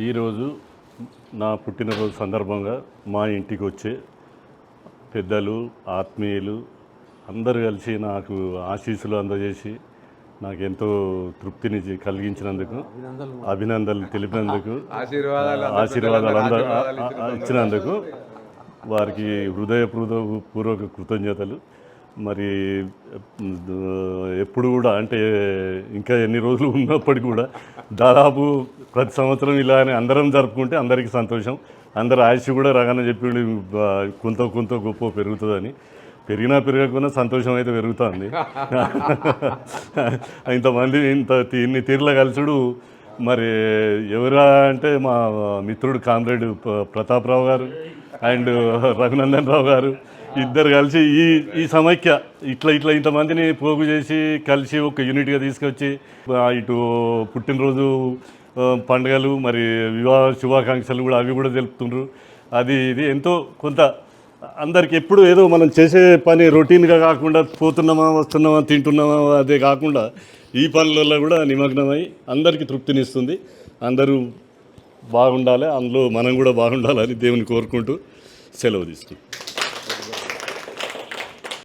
ఈరోజు నా పుట్టినరోజు సందర్భంగా మా ఇంటికి వచ్చే పెద్దలు, ఆత్మీయులు అందరూ కలిసి నాకు ఆశీస్సులు అందజేసి నాకు ఎంతో తృప్తిని కలిగించినందుకు, అభినందనలు తెలిపినందుకు, ఆశీర్వాదాలు ఇచ్చినందుకు వారికి హృదయపూర్వక కృతజ్ఞతలు. మరి ఎప్పుడు కూడా అంటే ఇంకా ఎన్ని రోజులు ఉన్నప్పటికీ కూడా దాదాపు ప్రతి సంవత్సరం ఇలానే అందరం జరుపుకుంటే అందరికీ సంతోషం. అందరు ఆయుష్ కూడా రాగానే చెప్పి కొంత గొప్ప పెరుగుతుందని. పెరగకుండా సంతోషం అయితే పెరుగుతుంది. ఇంతమంది ఇన్ని తీర్ల కలిసుడు మరి ఎవరా అంటే మా మిత్రుడు కామ్రేడ్ ప్రతాపరావు గారు అండ్ రఘునందన్ రావు గారు ఇద్దరు కలిసి ఈ సమైక్య ఇట్లా ఇంతమందిని పోగు చేసి కలిసి ఒక యూనిట్గా తీసుకొచ్చి ఇటు పుట్టినరోజు పండుగలు మరి వివాహ శుభాకాంక్షలు కూడా అవి కూడా తెలుపుతుండ్రు. ఇది ఎంతో కొంత అందరికి ఎప్పుడు ఏదో మనం చేసే పని రొటీన్గా కాకుండా పోతున్నామా వస్తున్నామా తింటున్నామా అదే కాకుండా ఈ పనులలో కూడా నిమగ్నమై అందరికీ తృప్తినిస్తుంది. అందరూ బాగుండాలి, అందులో మనం కూడా బాగుండాలని దేవుని కోరుకుంటూ సెలవు తీసుకుంటాం.